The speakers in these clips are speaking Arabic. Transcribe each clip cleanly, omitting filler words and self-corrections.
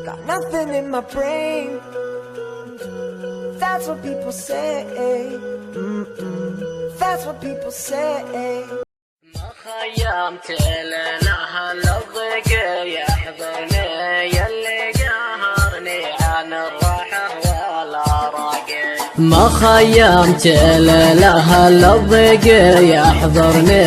Got nothing in my brain. That's what people say. That's what people say. ما خيمت لها الضيق يحضرني يلي قهرني عن الراحة ولا راقي. ما خيمت لها الضيق يحضرني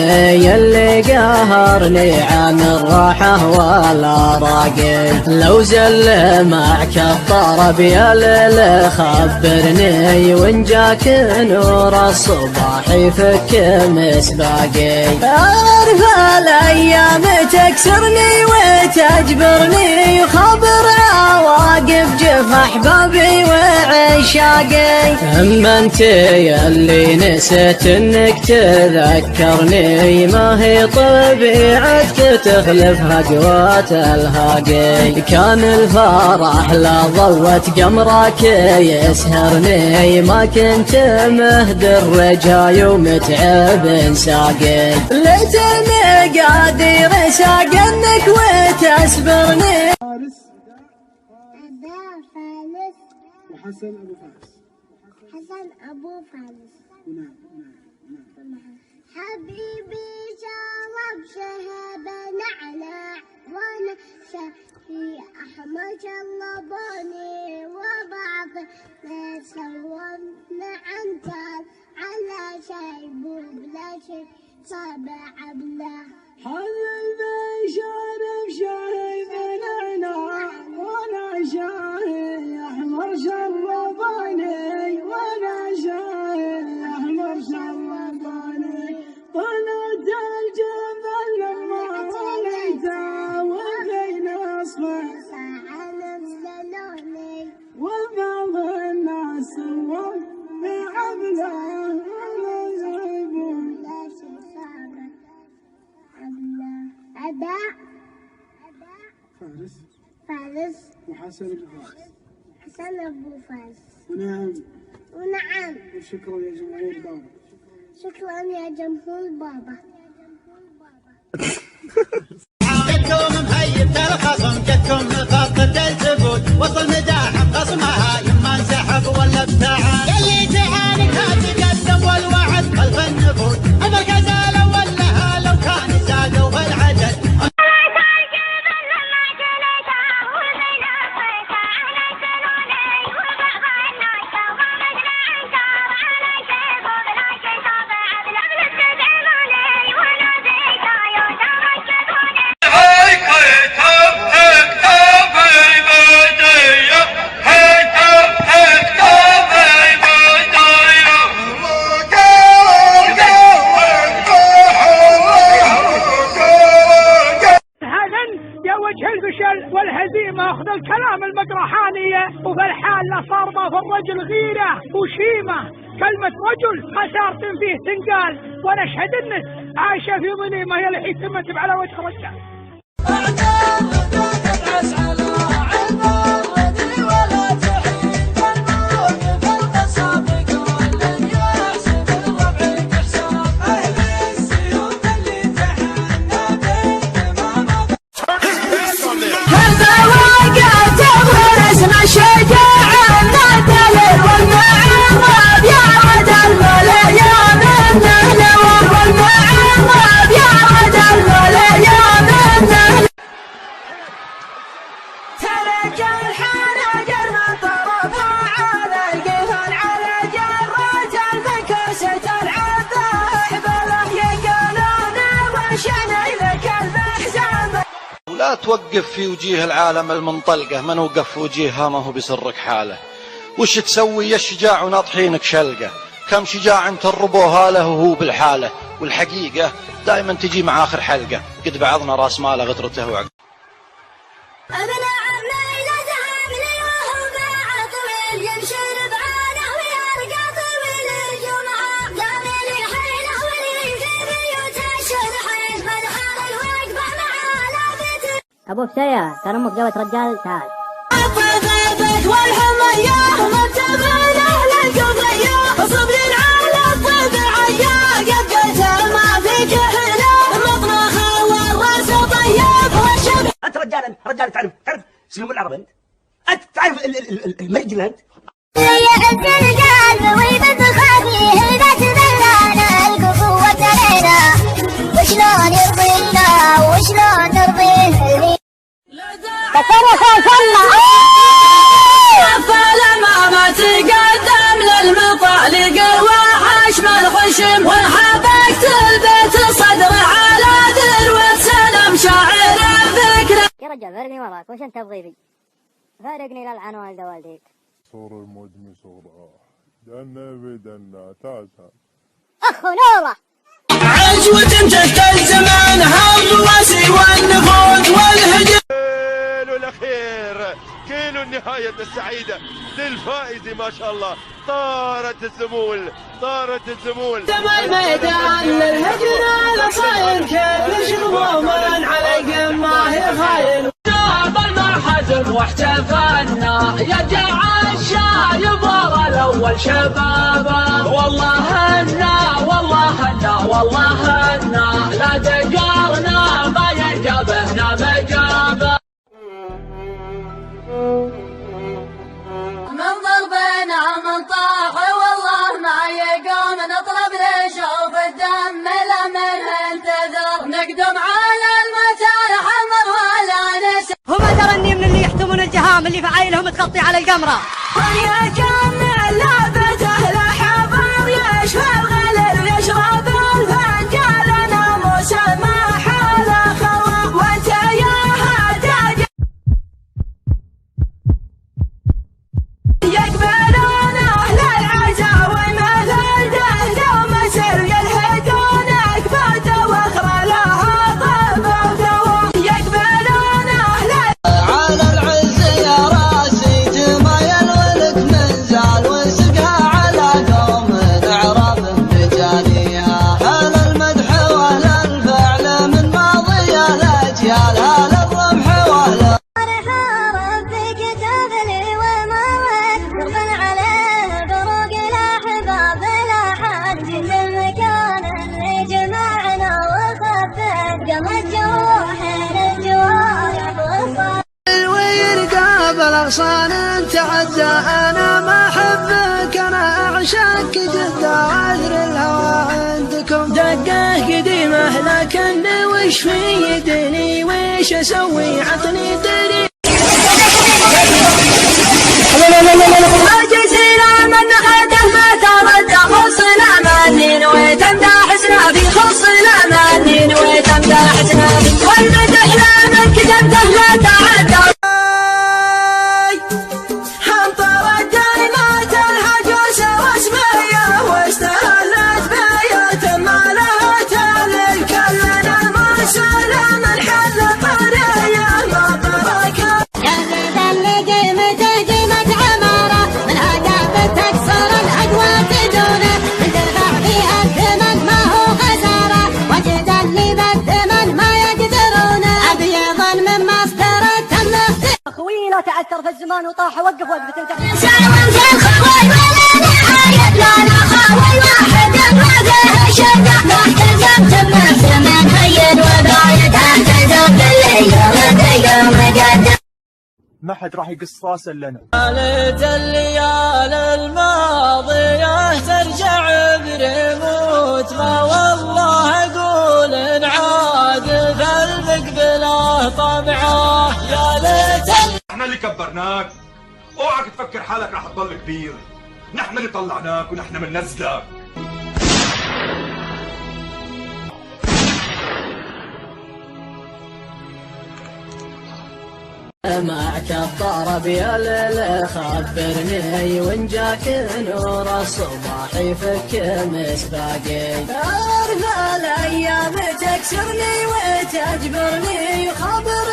يلي قهرني عن الراحة ولا راقي. لو زل معك الطرب يا ليل خبرني وإن جاك نور الصباح يفك مسباقي. أعرف الأيام تكسرني وتجبرني خبر عواقب جف أحبابي وعشاقي. أما أنت يلي نسيت إنك تذكرني ما هي طبيعتك تخلفها قوات الهاقي. كان الفرح لا ضوت قمرك يسهرني ما كنت مهدر رجاي ومتعب ساقي. ليتني قادر ساقنك وتسبرني. فارس وحسن أبو فارس. حسن أبو فارس. نعم. حبيبي شرب شهب نعناع وانا شهي أحمر شلبوني وبعض ما سومنا عنتر على شيب وبلا شي صابع بلا. حبيبي شرب شهي نعناع وانا شهي أحمر شلبوني وانا شهي أحمر شلبوني. طلعت الجبل لما وليته وبين اصفر وبعض الناس بعبله فارس وحسن أبو فارس. حسن أبو فارس. ونعم. وشكرا يا جمهور بابا. شكرا يا جمهور بابا. جتكم مهيب الخصم جتكم خطة الزبون وصل مداح خصمها يما انسحب ولا ابتعد. يلي تعانق تقدم والوعد خلف النفوذ المركز الاول لها لو كان زادوا بالعدد. والهزيمة أخذ الكلام المقرحانية وفي الحال صار ما في الرجل غيرة وشيمة. كلمة رجل خسارة فيه تنقال ونشهد الناس عايشة في ظليمة هي اللي تمتب على وجه الرجال. لا توقف في وجيه العالم المنطلقة، من وقف في وجيهها ما هو بيسرك حاله. وش تسوي يا الشجاع وناطحينك شلقة؟ كم شجاع انت الربوها له وهو بالحالة. والحقيقة دائما تجي مع آخر حلقة قد بعضنا راس ماله غترته وعقل. ابو بسيا ترى امك جابت رجال تعال. انت رجال تعرف اسلوب العرب انت. انت تعرف المجلد؟ يعز القلب ويبث خفيه اذا تبلانا القوة علينا وشلون يرضينا وشلون نرضيه تصرف الفنة فلما تقدم للمطالق وحشم الخشم وحبكت البيت صدر على ذروة سلام شاعر فكرة. يا رجال فارقني وراك وش انت تبغي بي؟ فارقني للعن والده والديك. صور المدمي صورة دنا بدنا تاسع اخ نوره عجوة تشكل زمانها الرواسي والنفوذ والهجر. كيلو الأخير كيلو النهاية السعيدة للفائز ما شاء الله. طارت الزمول طارت الزمول. الميدان للهجر الأصايل كيف يشغبون على ما هي خايل. جاب المحزن واحتفلنا يا جماعة الشايب ورا الأول شبابا. والله هنا والله هنا والله هنا لا تجارنا ما يجابهنا مجابه. من ضربنا من طاح والله ما يقوم نطلب لشوف الدم لمن انتظر نقدم على المتار حمر ولا نسى. هم ترني من اللي يحتمون الجهام اللي في عينهم تغطي على القمره. يا جمع لابته لحباب يشفى الغلل يشرب الفنجال ناموس ما حال خواب وانت يا هداج يقبلون اهل العزاوي مثل دهده ومسر يلحقونك فات واخرى لها طب ودواء. يقبلون اهل على العز يا راسي تمايل ولك منزال وسقها على قوم نعرف بجاليها. هل المدح واهل الفعل من ماضي الاجيال هل الرمح واهل ربك كتب لي وموت نغفل عليه بروق الاحباب لا حد في المكان اللي جمعنا وخفت قمت جروحنا الجوارح وصار ويرقى بالاغصان تعدى. انا ما احبك انا اعشاك جدا عذر الهوى عندكم دقه قديمه لكن وش في يدني وش اسوي عطني دري. جزيرة من خده ما ترد خصنا ماني نويت امداحسنا في خصنا ماني نويت امداحسنا في والمدح لا من كتبته لا تعدى. حنطرت دايمات الحجوسة واسمية واستهلت بيوت ما لها تالي كلنا مرسولة من حل طرية ما بركة. اخوي لا تعثر في الزمان وطاح وقف وقفة انت. ما حد راح يقص راسه الا انا. ليت الليال الماضية ترجع بريموت ما والله اقول انعاد قلبك بلا طبعه. يا ليت احنا اللي كبرناك اوعك تفكر حالك راح تضل كبير. نحن اللي طلعناك ونحن من نزلك. معك الطرب يا ليل خبرني وان جاك نور الصباح يفك مسباقي. أعرف الايام تكسرني وتجبرني خبر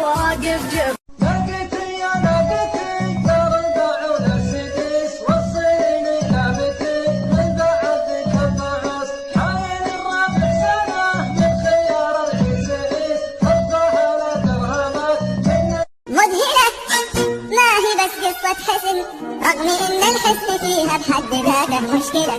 واقف جب. نقتي يا نقتي ترفع السدس وصيني لابتي من بعدك الضعس. حاين الرابع سنه من خيار العزيز الظهر درهمك مذهلة ما هي بس قصة حزن رغم ان الحزن فيها بحد ذاته مشكلة.